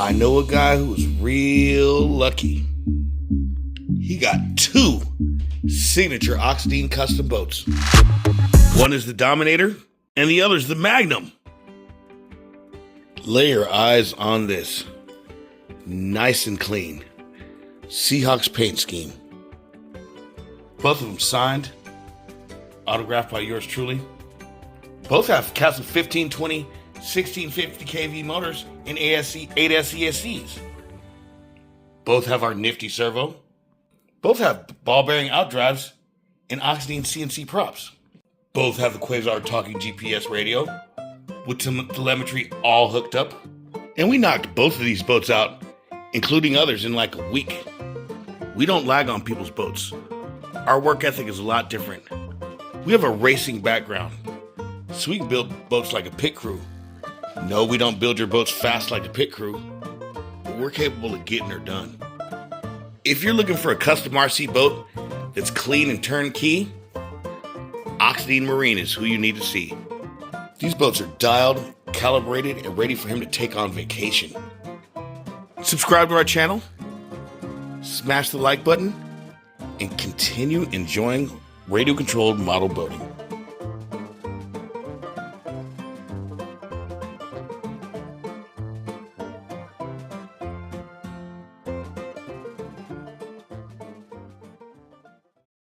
I know a guy who was real lucky. He got 2 signature Oxidine custom boats. One is the Dominator, and the other is the Magnum. Lay your eyes on this. Nice and clean. Seahawks paint scheme. Both of them signed, autographed by yours truly. Both have Castle 1520, 1650 kV motors and 8 SE ESCs. Both have our nifty servo. Both have ball bearing outdrives and Oxidine CNC props. Both have the Quasar talking GPS radio with telemetry all hooked up. And we knocked both of these boats out, including others, in like a week. We don't lag on people's boats. Our work ethic is a lot different. We have a racing background, so we can build boats like a pit crew. No, we don't build your boats fast like a pit crew, but we're capable of getting her done. If you're looking for a custom RC boat that's clean and turnkey, Oxidine Marine is who you need to see. These boats are dialed, calibrated, and ready for him to take on vacation. Subscribe to our channel, smash the like button, and continue enjoying radio-controlled model boating.